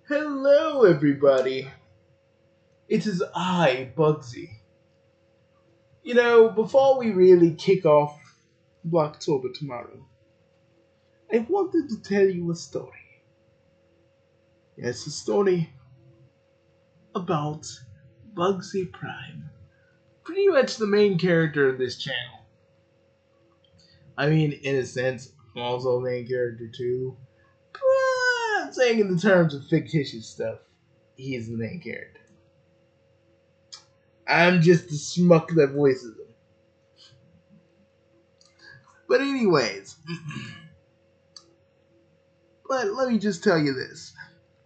Hello, everybody. It is I, Bugsy. Before we really kick off Blocktober tomorrow, I wanted to tell you a story. Yes, a story about Bugsy Prime. Pretty much the main character of this channel. I mean, in a sense, I'm also a main character too. But I'm saying in the terms of fictitious stuff, he's the main character. I'm just the schmuck that voices him. But anyways, but let me just tell you this.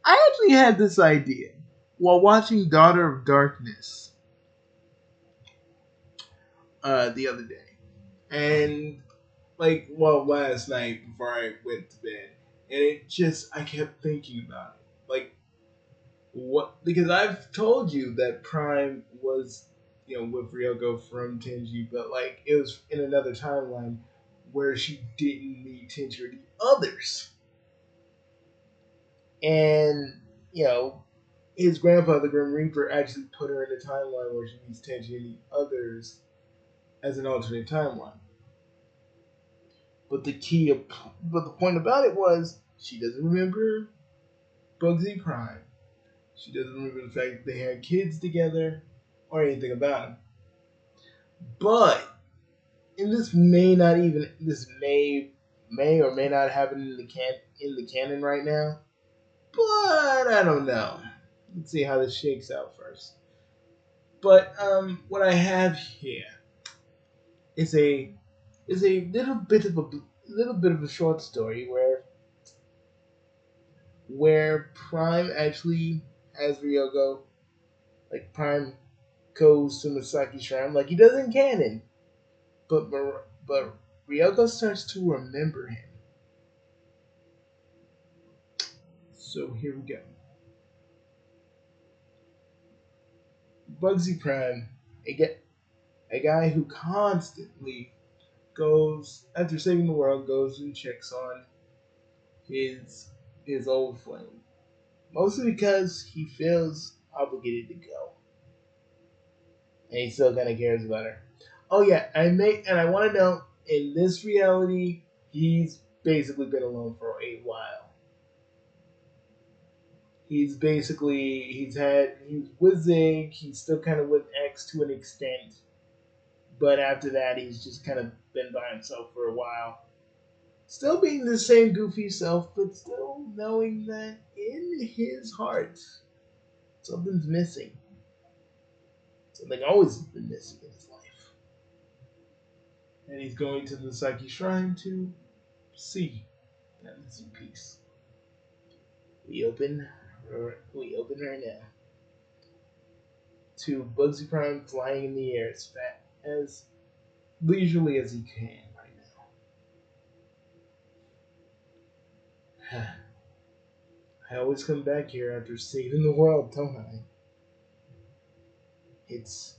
I actually had this idea while watching Daughter of Darkness the other day. And, last night before I went to bed. And I kept thinking about it. What? Because I've told you that Prime was, with Ryoko from Tenji, but, it was in another timeline where she didn't meet Tenji or the others. And, his grandfather, Grim Reaper, actually put her in a timeline where she meets Tenchi and the others as an alternate timeline. But but the point about it was she doesn't remember Bugsy Prime. She doesn't remember the fact that they had kids together or anything about him. But and this may or may not happen in the canon right now. But I don't know. Let's see how this shakes out first. But what I have here is a little bit of a short story where Prime actually has Ryoko, Prime goes to Masaki Shrine like he does in canon, but Ryoko starts to remember him. So here we go. Bugsy Prime, a guy who constantly goes after saving the world, goes and checks on his his old flame, mostly because he feels obligated to go, and he still kind of cares about her. Oh yeah, I want to know, in this reality, he's basically been alone for a while. He's with Zig. He's still kind of with X to an extent, but after that, he's just kind of been by himself for a while. Still being the same goofy self, but still knowing that in his heart, something's missing. Something always has been missing in his life. And he's going to the Psyche Shrine to see that missing piece. We open her now to Bugsy Prime flying in the air as leisurely as he can right now. I always come back here after saving the world, don't I? It's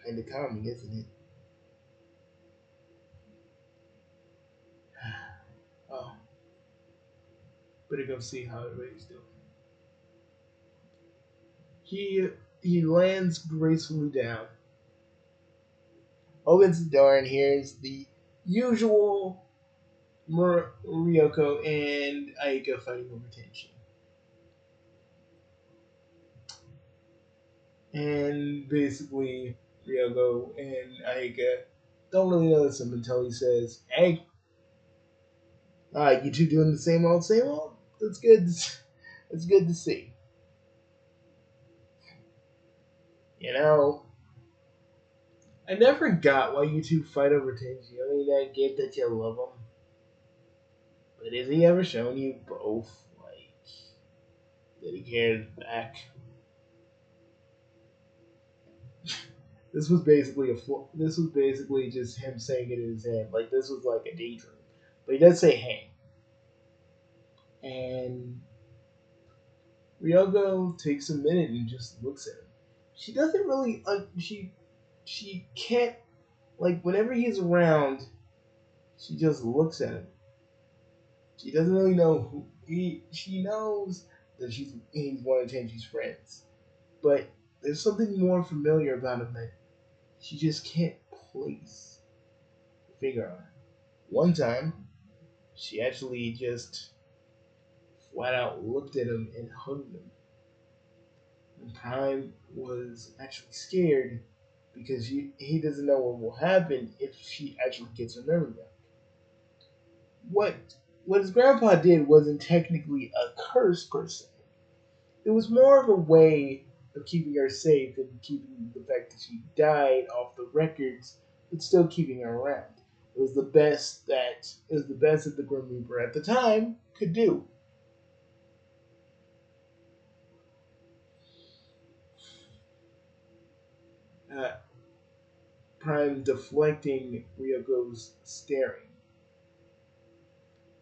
kind of calming, isn't it? Oh, better go see how everybody's doing. He he lands gracefully down, opens the door, and hears the usual Ryoko and Aika fighting over tension. And basically, Ryoko and Aika don't really notice him until he says, "Hey, you two doing the same old, same old? That's good. That's good to see." You know, I never got why you two fight over Tenji. I mean, I get that you love him, but has he ever shown you both that he cares back? This was basically just him saying it in his head. Like, this was like a daydream, but he does say "hey," and Ryoko takes a minute and just looks at him. She doesn't really. She can't, whenever he's around. She just looks at him. She doesn't really know who he. She knows that he's one of Tenji's friends. But there's something more familiar about him that she just can't place the finger on. One time, she actually just flat out looked at him and hugged him. And Prime was actually scared because he doesn't know what will happen if she actually gets her memory back. What what his grandpa did wasn't technically a curse per se. It was more of a way of keeping her safe and keeping the fact that she died off the records, but still keeping her around. It was the best that the Grim Reaper at the time could do. Uh, Prime deflecting Ryoko's staring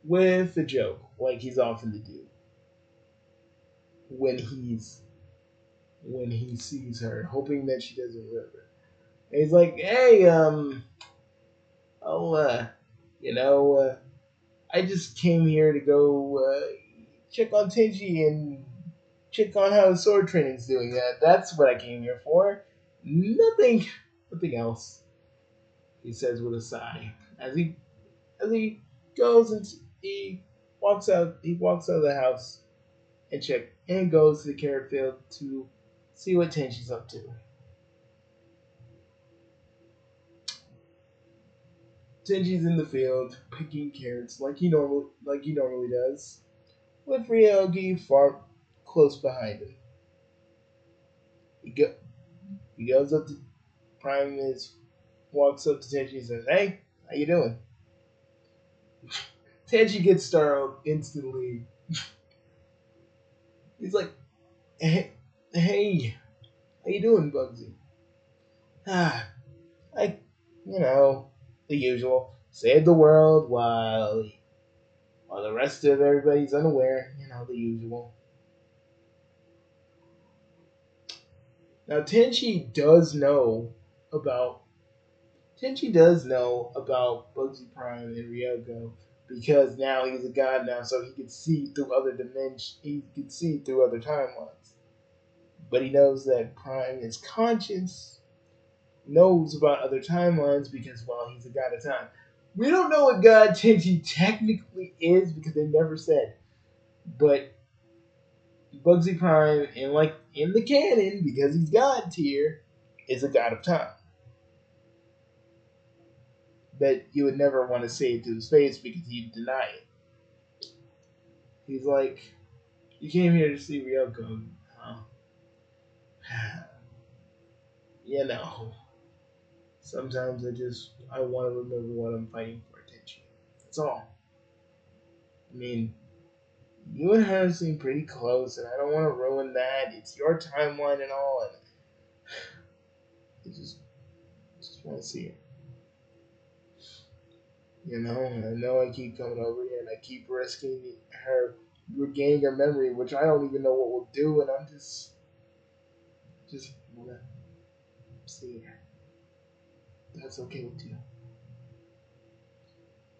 with a joke, like he's often to do when he sees her, hoping that she doesn't remember. And he's like, "Hey, oh, you know, I just came here to go check on Tenji and check on how his sword training's doing. That's what I came here for. Nothing, nothing else." He says with a sigh as he goes and he walks out. He walks out of the house and goes to the carrot field to see what Tenji's up to. Tenji's in the field picking carrots like he normally does, with Ryogi far close behind him. He go, he goes up to Prime is walks up to Tenji and says, "Hey, how you doing?" Tenji gets startled instantly. He's like, "Hey, how you doing, Bugsy?" Ah, I, you know, the usual. Save the world while the rest of everybody's unaware. The usual. Now about Tenchi does know about Bugsy Prime and Ryoko because now he's a god now, so he can see through other dimensions. He can see through other timelines. But he knows that Prime is conscious, knows about other timelines because, well, he's a god of time. We don't know what god Tenchi technically is because they never said. But Bugsy Prime, in the canon, because he's god tier, is a god of time. But you would never want to say it to his face because he'd deny it. He's like, "You came here to see Ryoko, huh?" You know, sometimes I want to remember what I'm fighting for attention. That's all. I mean, you and her seem pretty close, and I don't want to ruin that. It's your timeline and all, and I just want to see it. And I know I keep coming over here, and I keep risking her regaining her memory, which I don't even know what we'll do, and I'm just wanna see her. That's okay with you.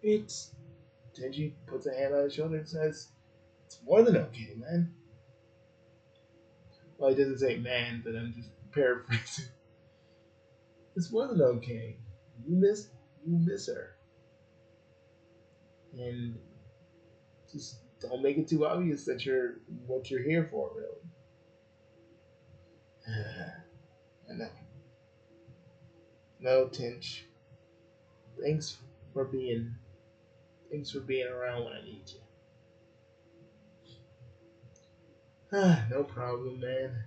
It's Tenji puts a hand on his shoulder and says, "It's more than okay, man." Well, he doesn't say man, but I'm just paraphrasing. It's more than okay. You miss you miss her, and just don't make it too obvious that you're what you're here for, really. I know. No, Tinch. Thanks for being thanks for being around when I need you. No problem, man.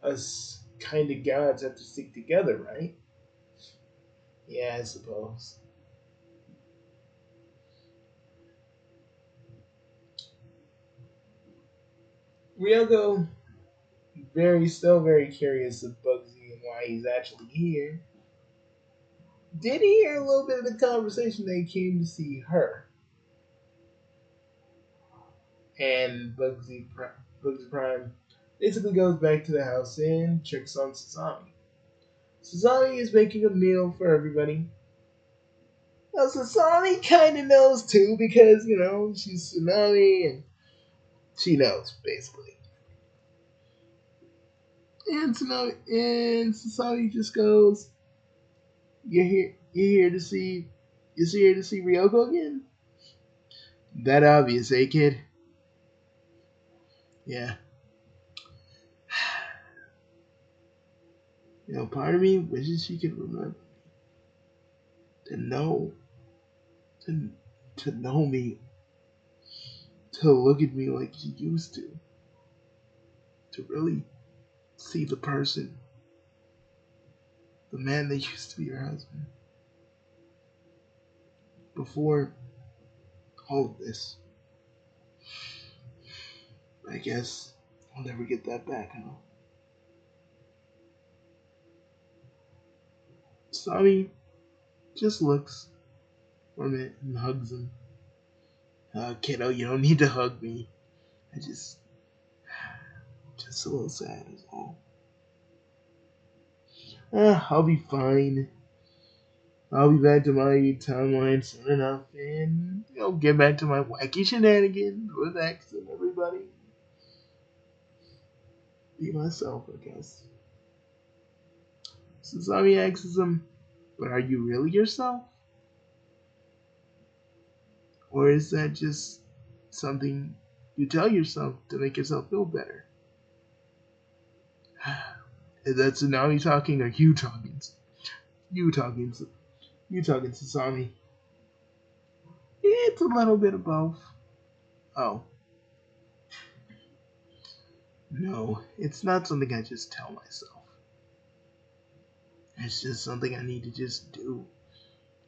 Us kind of gods have to stick together, right? Yeah, I suppose. Ryoko, still very curious of Bugsy and why he's actually here. Did hear a little bit of the conversation they came to see her, and Bugsy Prime basically goes back to the house and checks on Sasami. Sasami is making a meal for everybody. Now Sasami kind of knows too because she's Tsunami, and She knows, basically. And so now, and Sasami just goes, you're here to see, you're here to see Ryoko again? That obvious, eh, kid? Yeah. Part of me wishes she could remember to know, to, to know me, to look at me like she used to really see the person, the man that used to be her husband, before all of this. I guess I'll never get that back, huh? Sami just looks for a minute and hugs him. Kiddo, you don't need to hug me. I just a little sad is all. I'll be fine. I'll be back to my timeline soon enough and, get back to my wacky shenanigans with X and everybody. Be myself, I guess. Sasami asks him, but are you really yourself? Or is that just something you tell yourself to make yourself feel better? Is that Tsunami talking or you talking? You talking. You talking, Sasami. It's a little bit of both. Oh. No, it's not something I just tell myself. It's just something I need to just do.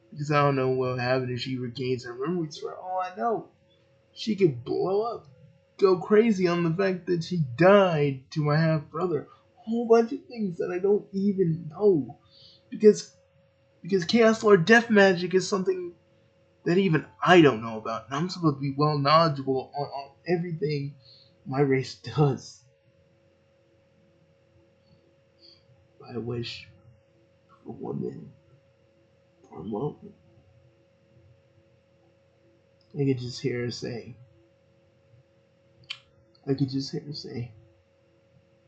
Because I don't know what will happen if she regains her memories. For all I know, she could blow up, go crazy on the fact that she died to my half brother. A whole bunch of things that I don't even know. Because Chaos Lord Death Magic is something that even I don't know about. And I'm supposed to be well knowledgeable on everything my race does. I wish for 1 minute, for a moment, I could just hear her say,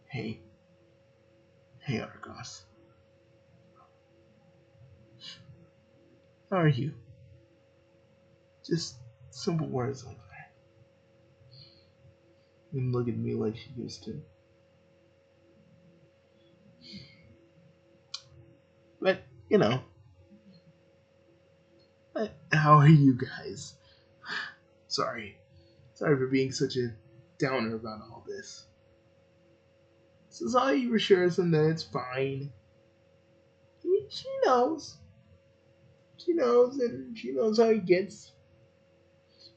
hey, Argos, how are you? Just simple words like that. And look at me like she used to. But, how are you guys? Sorry for being such a downer about all this. Sasaki reassures him that it's fine. She knows. She knows, and she knows how he gets.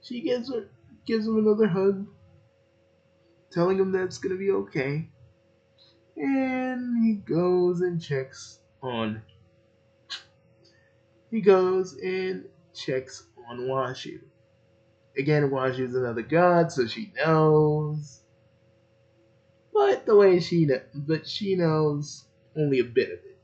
She gives him another hug, telling him that it's gonna be okay. And he goes and checks on. Washu. Again, Washu's another god, so she knows. But she knows only a bit of it.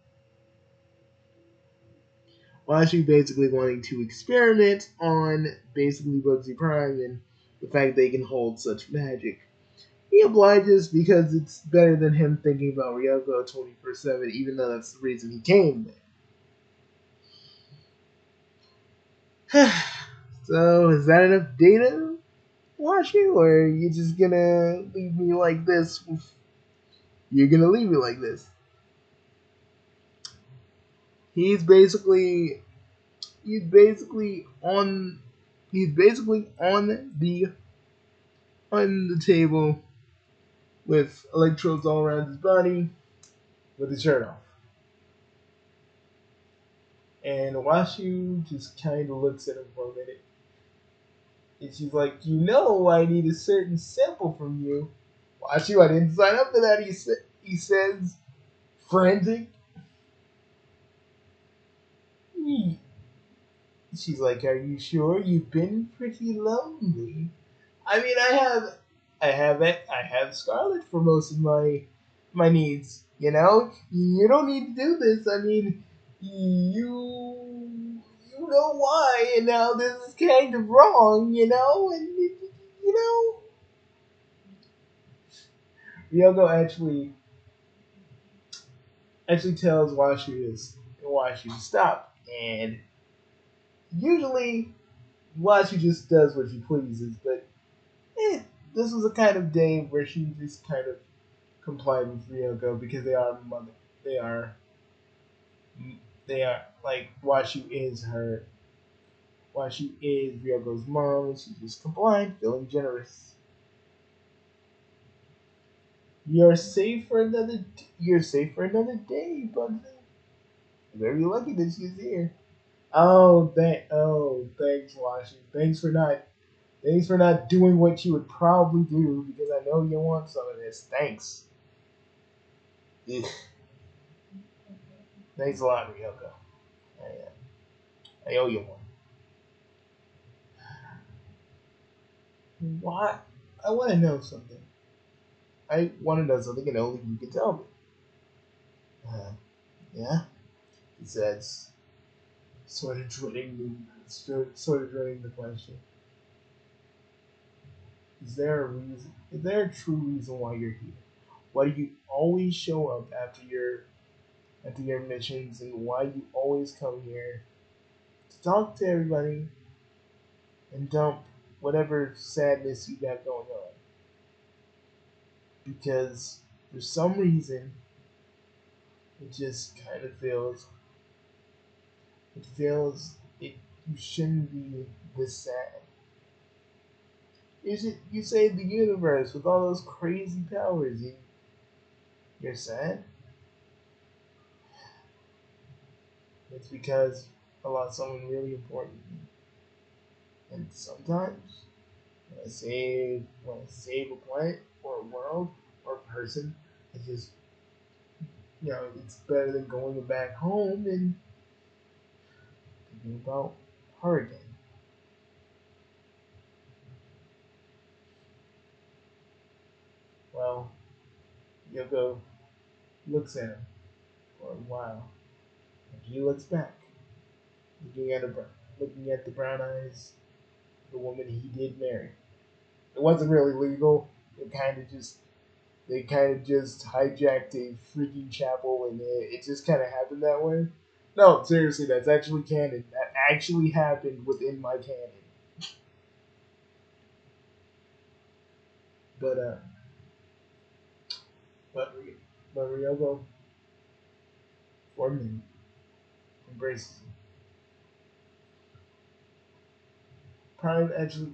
Washu basically wanting to experiment on basically Bugsy Prime and the fact they can hold such magic. He obliges because it's better than him thinking about Ryoko 24/7, even though that's the reason he came there. So, is that enough data, Washu? Or are you just gonna leave me like this? You're gonna leave me like this. He's basically on the table with electrodes all around his body with his shirt off. And Washu just kind of looks at him for a minute. And she's like, I need a certain sample from you. Washu, I didn't sign up for that, he says, frantic. She's like, are you sure? You've been pretty lonely. I mean, I have Scarlet for most of my needs. You don't need to do this. I mean, you know why, and now this is kind of wrong. And you know. Ryoko actually tells Washu to stop, and usually Washu just does what she pleases. But this was a kind of day where she just kind of complied with Ryoko because they are they are like Washu is Ryoko's mom, and she just complied, feeling generous. You're safe for another day, Bugsy. Very lucky that she's here. Thanks, Washi. Thanks for not doing what you would probably do because I know you want some of this. Thanks. Ugh. Thanks a lot, Ryoko. I owe you one. What? I want to know something. I want to know something, and only you can tell me. Uh, yeah. Besides, sort of dreading the question. Is there a reason? Is there a true reason why you're here? Why do you always show up after your missions, and why you always come here to talk to everybody and dump whatever sadness you got going on? Because for some reason, it just kind of it you shouldn't be this sad. You saved the universe with all those crazy powers. You're sad. It's because I lost someone really important. And sometimes when I save a planet or a world or a person, I just it's better than going back home and thinking about her again. Well, Yoko looks at him for a while, and he looks back, looking at looking at the brown eyes, of the woman he did marry. It wasn't really legal. It kind of just They kind of just hijacked a freaking chapel, and it just kind of happened that way. No, seriously, that's actually canon. That actually happened within my canon. But but Ryogo, for a minute, embraces him. Prime actually,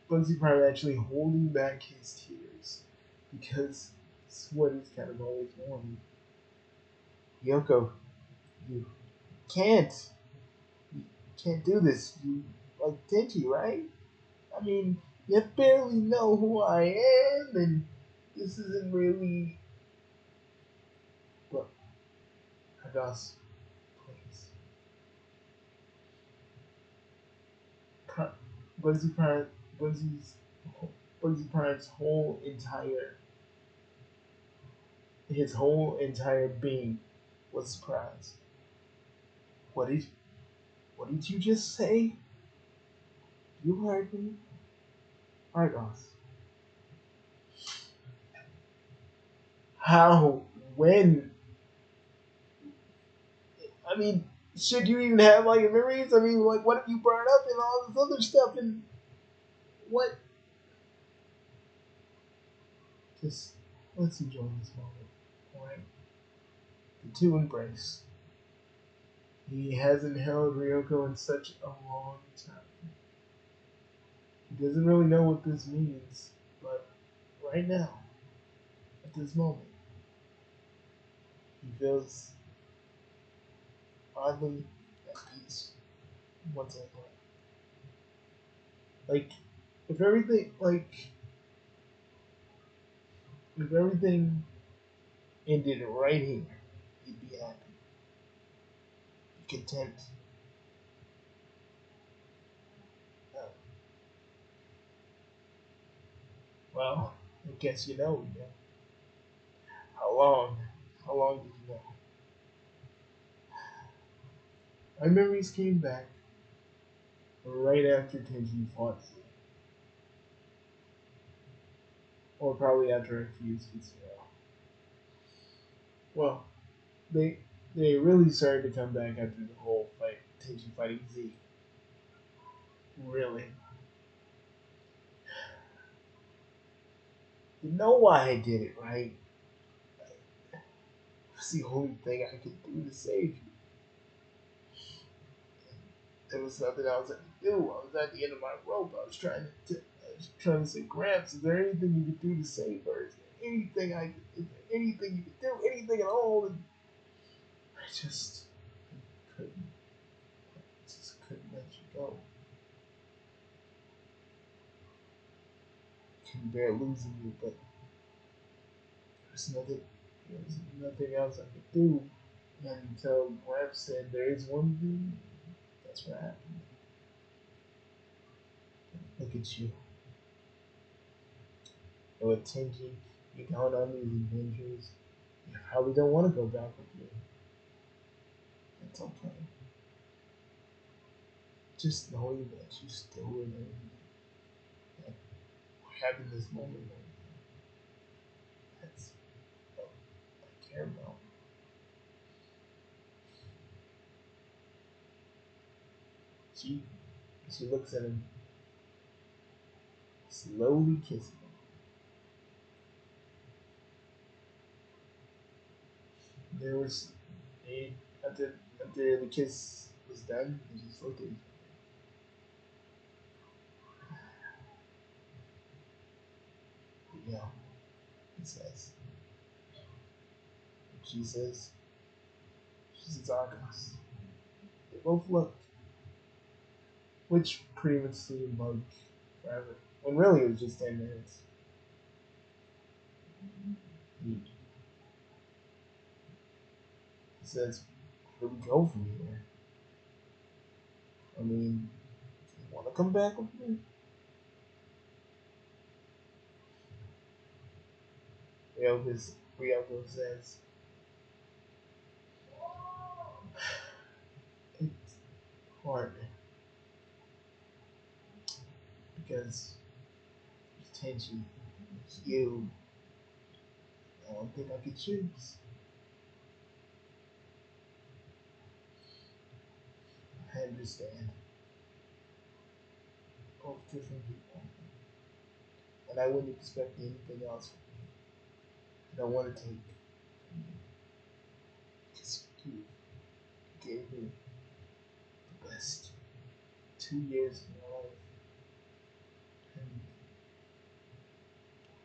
Bugsy Prime actually holding back his tears because it's what he's kind of always wanted. Yoko, you can't, you can't do this. You like Tenchi, right? I mean, you barely know who I am, and this isn't really. Look, Hadas, please. Pri- Bugsy Prime, Bugsy's, Bugsy Prime's whole entire being was surprised. What did, what did you just say? You heard me, Argos. How? When? I mean, should you even have like memories? I mean, like, what if you brought up and all this other stuff and what? Just let's enjoy this moment. Alright? The two embrace. He hasn't held Ryoko in such a long time. He doesn't really know what this means, but right now, at this moment, he feels oddly at peace once again. Like, if everything, like, if everything ended right here, he'd be happy, be content. Uh, well, I guess you know. How long? How long did you know? My memories came back right after Tenji fought or probably after I fused Kitsune. Well, they they really started to come back after the whole fight, Tenchi fighting Z. Really, you know why I did it, right? It's the only thing I could do to save you. There was nothing else I could do. I was at the end of my rope. I was trying to say, Gramps, is there anything you could do to save her? Is there anything you could do? Anything at all? And I couldn't, just couldn't let you go. Couldn't bear losing you, but there was nothing else I could do. And until Gramps said, there is one thing, that's what happened. Look at you. And with Tenji, you gone on these adventures. You probably don't want to go back with me. That's okay. Just knowing that you still remember that we're having this moment right now, that's all I care about. She she looks at him, slowly kissing him. There was a after the kiss was done, he just looked at each other. Yeah, he says. She says, Argos. They both looked, which pretty much seemed like forever. When really it was just 10 minutes. He says, where do we go from here? I mean, you want to come back with me? Ryoko says, it's hard because it's Tenchi, it's you. I don't think I could choose. I understand. Both different people. And I wouldn't expect anything else from you. I don't want to take from you. Because you gave me the best 2 years of my life.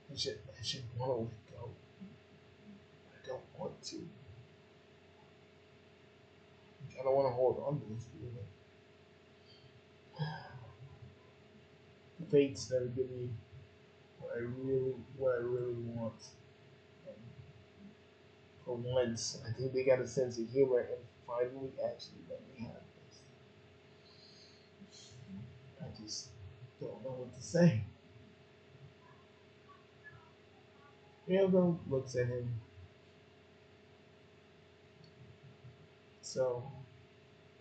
And I should want to let go. I don't want to. I don't want to hold on to this feeling. The fates never give me what I really want. And for once, I think they got a sense of humor and finally actually let me have this. I just don't know what to say. Ryoko looks at him. So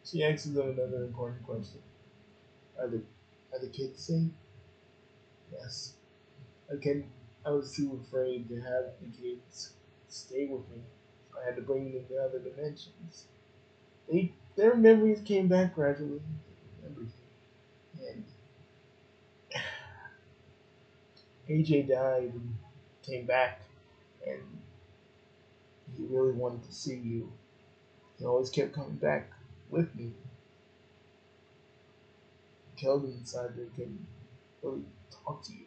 she asks him another important question. Are the are the kids safe? Yes. Again, I was too afraid to have the kids stay with me. I had to bring them to other dimensions. Their memories came back gradually. Everything. And AJ died and came back, and he really wanted to see you. He always kept coming back with me. Kelvin inside there couldn't really talk to you.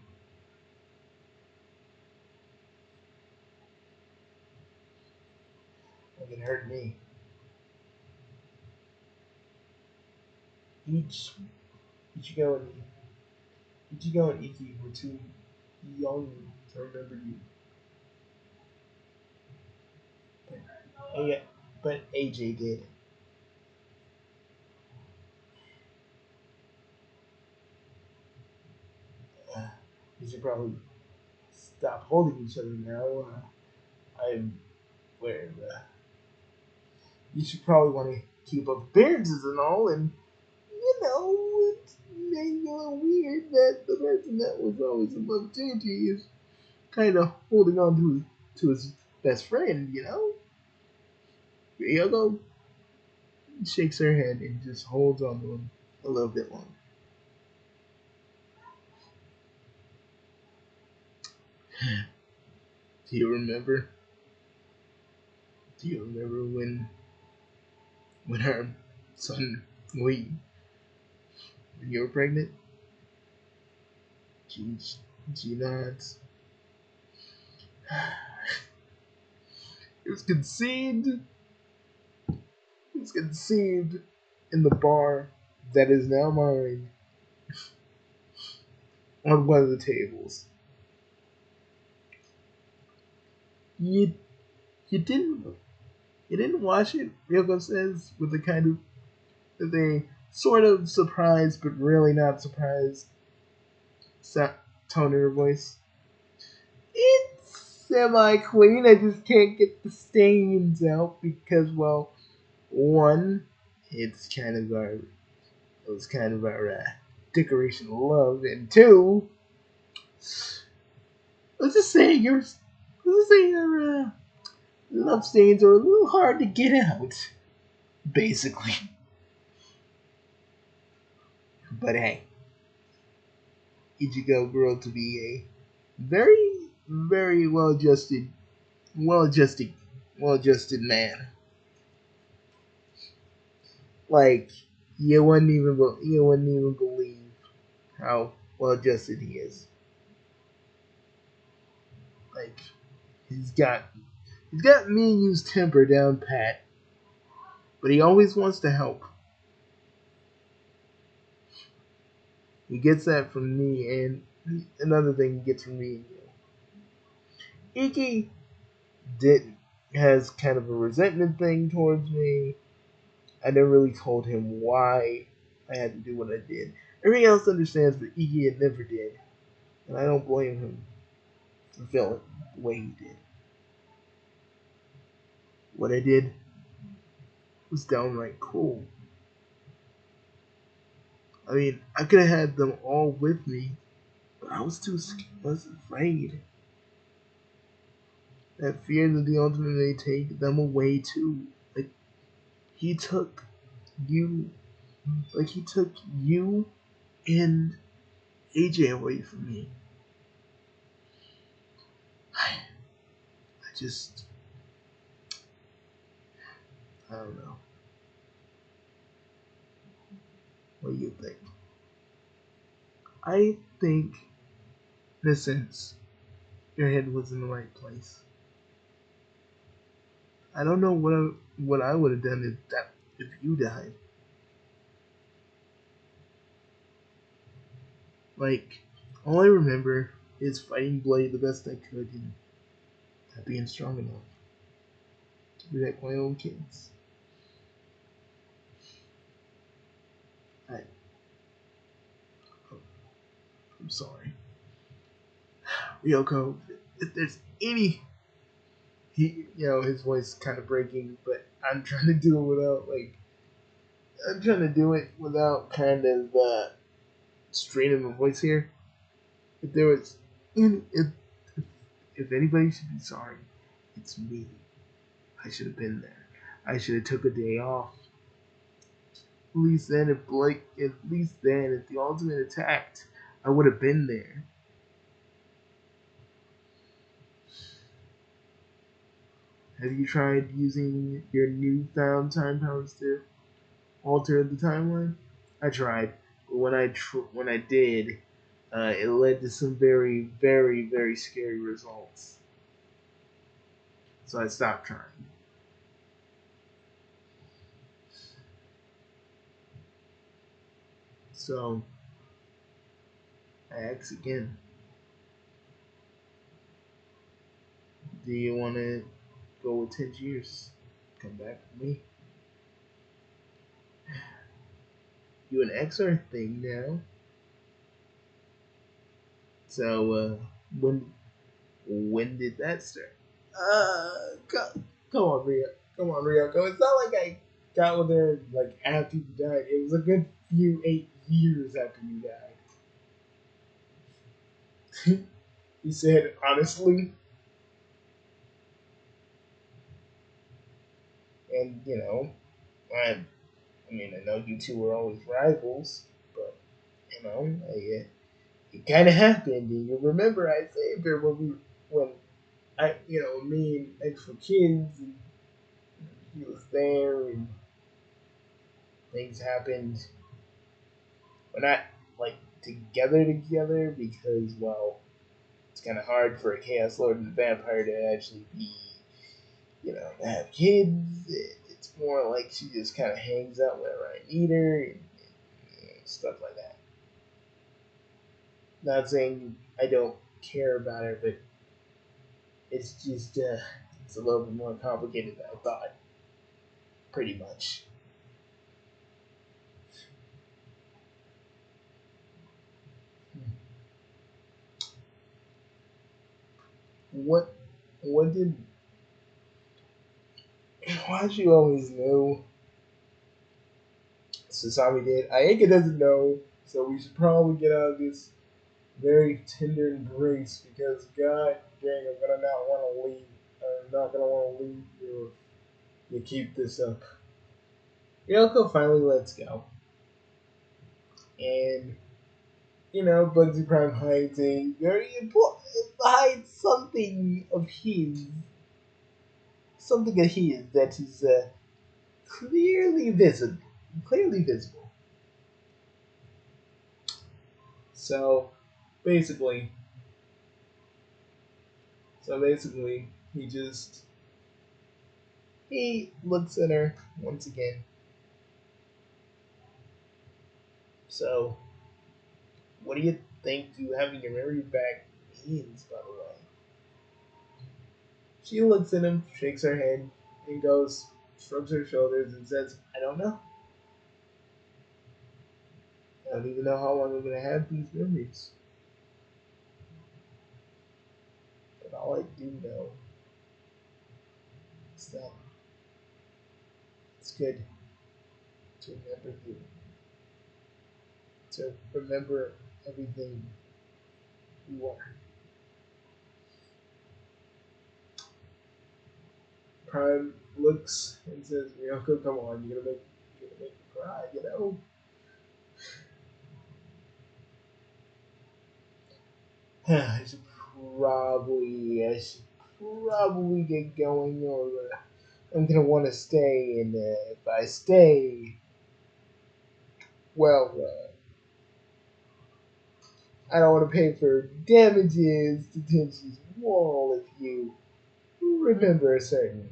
Like it hurt me. Each Ichigo and Ichigo and Iki were too young to remember you. But, but AJ did. We should probably stop holding each other now. I'm where you should probably want to keep up appearances and all, and it's maybe a little weird that the person that was always above JJ is kind of holding on to his best friend. Ryoko shakes her head and just holds on to him a little bit longer. Do you remember? Do you remember when our son when you were pregnant? She, she nods. It was conceived. It was conceived in the bar that is now mine on one of the tables. You you didn't you didn't watch it, Ryoko says, with a kind of with a sort of surprised but really not surprised tone in her voice. It's semi clean. I just can't get the stains out because, well, one, it's kind of our it was kind of our decoration of love, and two, let's just say your love stains are a little hard to get out, basically. But hey, Ichigo grew up to be a very well adjusted, well adjusted man. Like you wouldn't even believe how well adjusted he is. Like he's got he's got me and you's temper down pat, but he always wants to help. He gets that from me, and another thing he gets from me and you. Iki did has kind of a resentment thing towards me. I never really told him why I had to do what I did. Everyone else understands, but Iki it never did, and I don't blame him for feeling the way he did. What I did was downright cool. I mean, I could have had them all with me, but I was too scared. I was afraid. That fear that the ultimate may take them away too. Like he took you, like he took you and AJ away from me. I just, I don't know. What do you think? I think, in a sense, your head was in the right place. I don't know what I would have done if you died. Like, all I remember is fighting Blade the best I could and not being strong enough to protect my own kids. I, I'm sorry. Ryoko, if there's any, his voice kind of breaking, but I'm trying to do it without, I'm trying to do it without kind of straining my voice here. If there was any, if anybody should be sorry, it's me. I should have been there. I should have took a day off. At least then, if the ultimate attacked, I would have been there. Have you tried using your newfound time powers to alter the timeline? I tried, but when I did, it led to some very scary results. So I stopped trying. So I ask again: do you want to go with 10 years? Come back with me. You an X are a thing now. So when when did that start? Come on, Rio. Come on, Ryoko. It's not like I got with her like after you died. It was a good few 8 years after you died. He said, honestly, And I, I mean, I know you two were always rivals, but it kind of happened. And you remember I saved her when I, me and X for kids, and he was there, and things happened. We're not like together because, well, it's kind of hard for a Chaos Lord and a vampire to actually be, to have kids. It's more like she just kind of hangs out whenever I need her, and stuff like that. Not saying I don't care about her, but it's just it's a little bit more complicated than I thought. Pretty much. What what did why did you always know Sasami did? Aika doesn't know, so we should probably get out of this very tender embrace because god dang, I'm gonna not want to leave. I'm not gonna want to leave you keep this up. Ryoko finally lets go, and Bugsy Prime hides a very important hides something of his that is clearly visible, clearly visible. So basically, so basically, he looks at her once again. So, what do you think you having your memory back means, by the way? She looks at him, shakes her head, and shrugs her shoulders, and says, "I don't know. I don't even know how long I'm gonna have these memories. But all I do know is that it's good to remember you, to remember everything you are." Prime looks and says, "Ryoko, come on, you're gonna make me cry, you know." I should probably get going, or I'm gonna want to stay. And if I stay, well, I don't want to pay for damages to Tenchi's wall if you remember a certain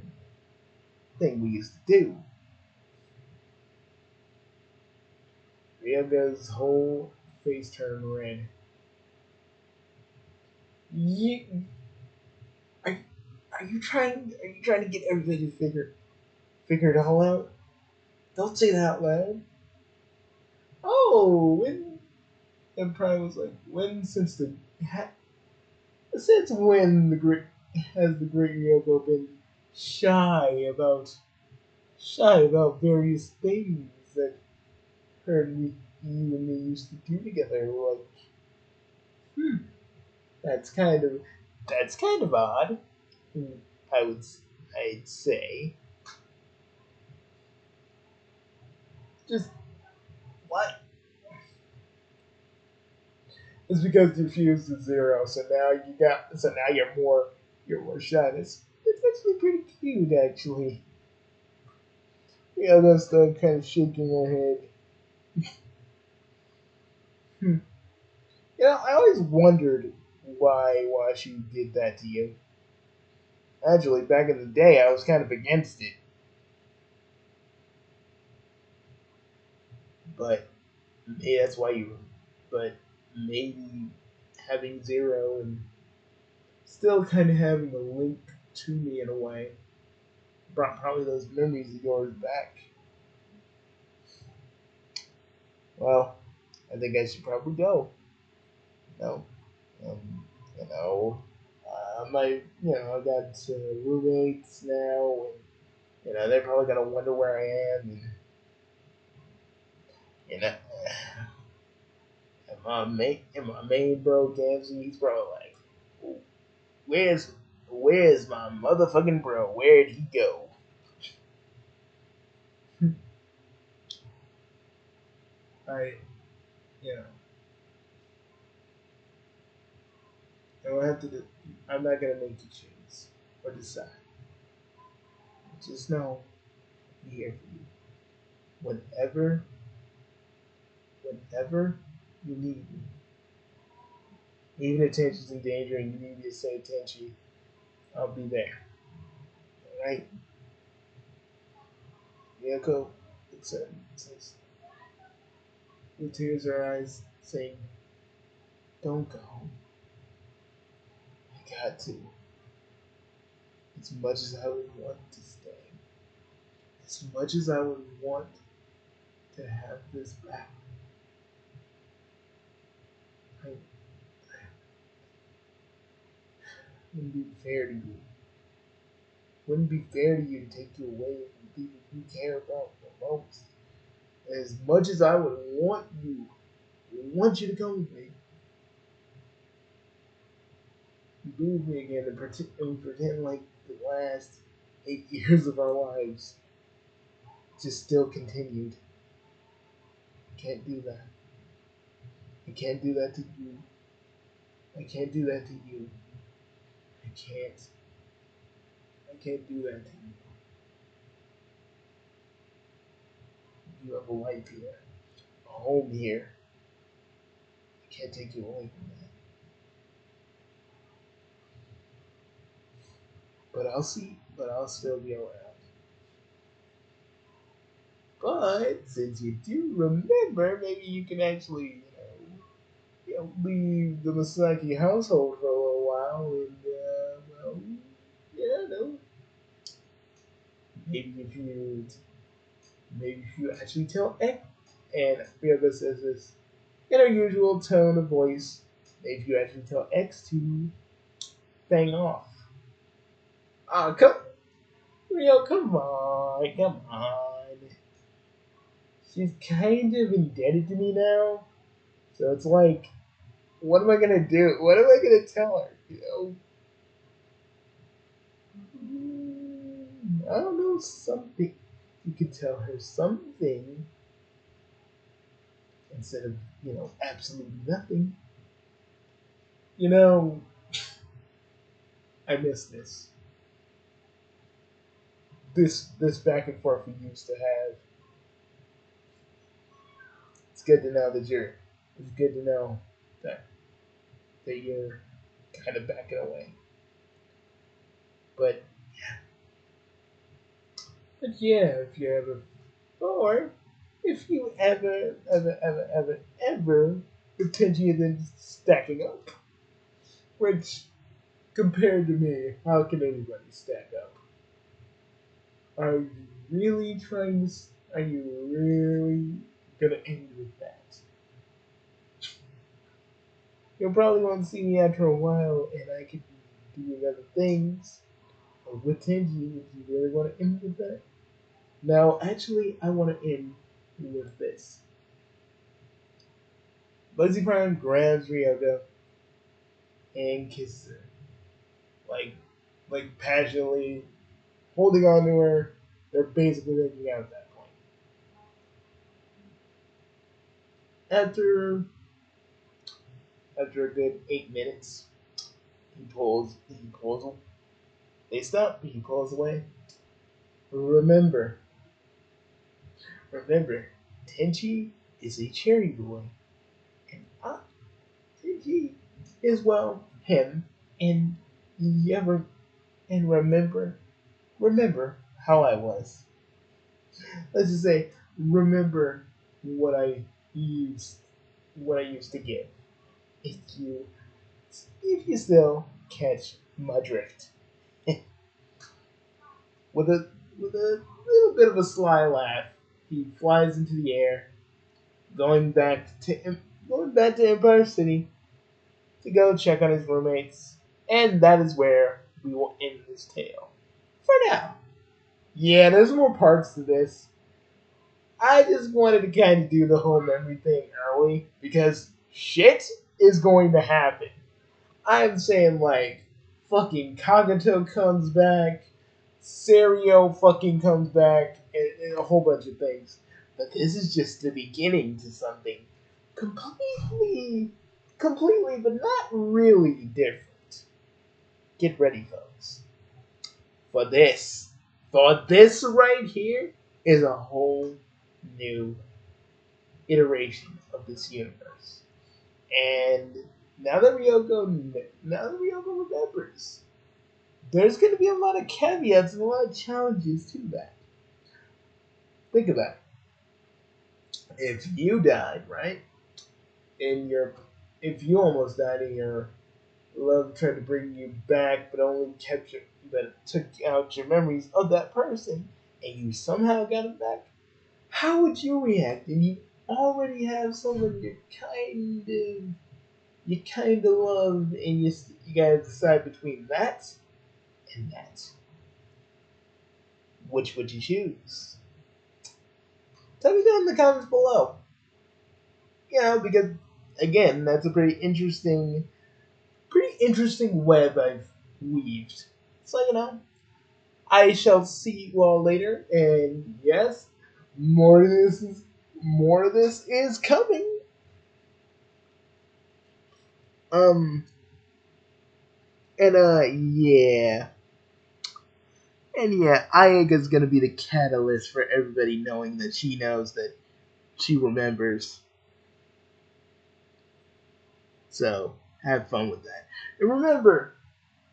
thing we used to do. Ryoga's whole face turned red. You are, are you trying to get everybody to figure it all out? Don't say that out loud. Oh, and Prime was like, when since when the great Ryoko been shy about shy about various things that her and you and me used to do together? Like, hmm, that's kind of that's kind of odd. Hmm, I would I'd say just what? It's because you fused to zero, so now you're more shy. It's actually pretty cute, actually. Ryoko's still kind of shaking her head. Hmm. I always wondered why she did that to you. Actually, back in the day, I was kind of against it, but maybe that's why you. But maybe having zero and still kind of having a link to me in a way brought probably those memories of yours back. Well, I think I should probably go. No, um, you know, I got roommates now, and they're probably gonna wonder where I am, and you know, and my main bro Gamsey, he's probably like, where's where's my motherfucking bro? Where'd he go? I, you know, I don't have to. I'm not gonna make you choose or decide. Just know I'm here for you. Whenever, whenever you need me, even if Tenchi's in danger and you need me to save Tenchi, I'll be there. All right? Ryoko looks at him and says, with tears in her eyes, saying, "Don't go. I got to. As much as I would want to stay, as much as I would want to have this back, I wouldn't be fair to you. Wouldn't be fair to you to take you away from people you care about the most. As much as I would want you to come with me, you be with me again and pretend like the last 8 years of our lives just still continued. I can't do that. I can't do that to you. I can't do that to you. I can't. I can't do that to you. You have a life here, a home here. I can't take you away from that. But I'll see. But I'll still be around. But since you do remember, maybe you can actually, leave the Masaki household for a little while, and well, yeah, no. Maybe if you, maybe if you actually tell X, and Ryoko says this in her usual tone of voice, maybe if you actually tell X to bang off. Ah, come, Rio, come on, come on. She's kind of indebted to me now, so it's like, what am I gonna do? What am I gonna tell her? I don't know, something. You could tell her something instead of, absolutely nothing. You know, I miss this. This back and forth we used to have. It's good to know that you're. It's good to know that you're kind of backing away. But yeah, if you ever, or if you ever potentially then stacking up, which compared to me, how can anybody stack up? Are you really trying to? Are you really gonna end with that? You'll probably want to see me after a while, and I could be doing other things. Or with Tenji, if you really want to end with that. Now, actually, I want to end with this. Bugsy Prime grabs Ryoko and kisses her, like, passionately, holding on to her. They're basically making out at that point. After a good 8 minutes, he pulls. They stop. He pulls away. Remember, remember, Tenchi is a cherry boy, and Tenchi is him. And you ever and remember how I was. Let's just say, remember what I used, to give. If you still catch my drift, with a little bit of a sly laugh, he flies into the air, going back to Empire City to go check on his roommates, and that is where we will end this tale for now. Yeah, there's more parts to this. I just wanted to kind of do the whole memory thing early because shit is going to happen. I'm saying, like, fucking Kagato comes back, Serio fucking comes back, and a whole bunch of things. But this is just the beginning to something completely, but not really different. Get ready, folks. For this. For this right here is a whole new iteration of this universe. And now that Ryoko remembers, there's going to be a lot of caveats and a lot of challenges to that. Think about it. If you died, right, in your, if you almost died and your love tried to bring you back, but took out your memories of that person, and you somehow got it back, how would you react? And you already have someone you kind of love, and you gotta decide between that and that. Which would you choose? Tell me down in the comments below. Because again, that's a pretty interesting web I've weaved. So I shall see you all later, and yes, more of this is coming. Um, yeah. And yeah, Ayaka's gonna be the catalyst for everybody knowing that she knows that she remembers. So, have fun with that. And remember,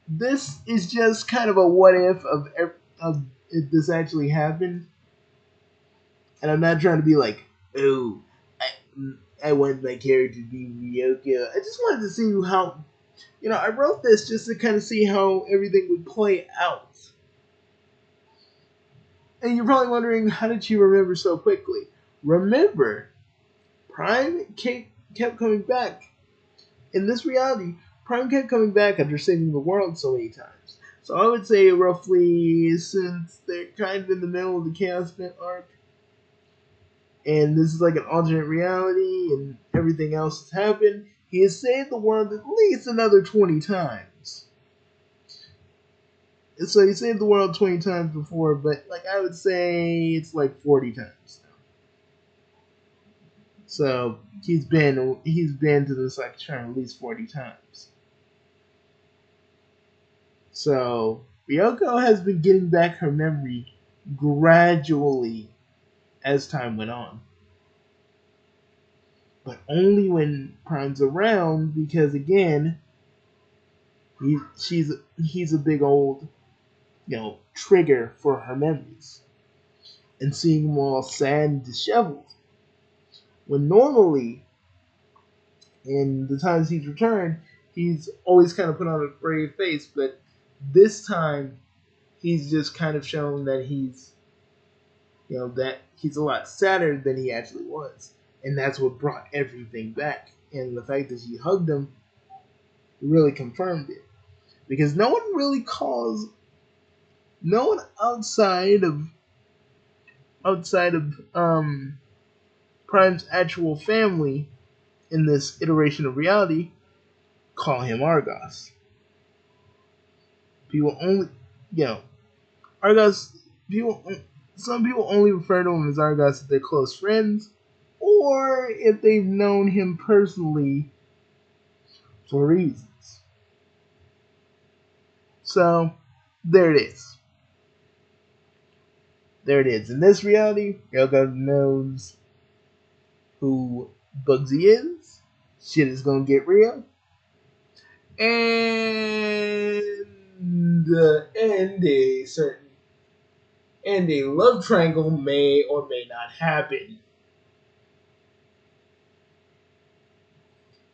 this is just kind of a what if of if this actually happened. And I'm not trying to be like, oh, I want my character to be Ryoko. I just wanted to see how, I wrote this just to kind of see how everything would play out. And you're probably wondering, how did she remember so quickly? Remember, Prime kept coming back. In this reality, Prime kept coming back after saving the world so many times. So I would say roughly, since they're kind of in the middle of the Chaos Event arc, and this is like an alternate reality, and everything else has happened, he has saved the world at least another 20 times. So he saved the world 20 times before, but I would say it's like 40 times now. So he's been to this turn at least 40 times. So Ryoko has been getting back her memory gradually as time went on. But only when Prime's around, because again, he's a big old, trigger for her memories. And seeing them all sad and disheveled. When normally, in the times he's returned, he's always kind of put on a brave face, but this time he's just kind of shown that that he's a lot sadder than he actually was. And that's what brought everything back. And the fact that she hugged him really confirmed it. Because no one outside of Prime's actual family in this iteration of reality call him Argos. People only, Argos, some people only refer to him as Argos if they're close friends, or if they've known him personally for reasons. So, there it is. There it is. In this reality, Ryoko knows who Bugsy is. Shit is gonna get real. And a love triangle may or may not happen.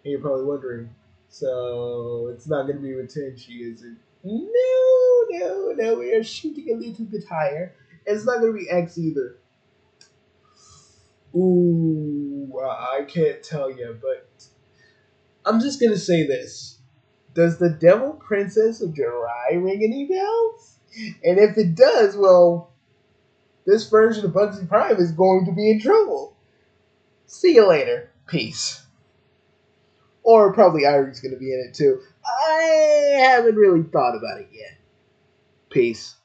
And you're probably wondering, so it's not going to be with Tenchi, is it? No, we are shooting a little bit higher. It's not going to be X either. Ooh, I can't tell you, but I'm just going to say this. Does the Devil Princess of Jirai ring any bells? And if it does, well, this version of Bugsy Prime is going to be in trouble. See you later. Peace. Or probably Irie's going to be in it too. I haven't really thought about it yet. Peace.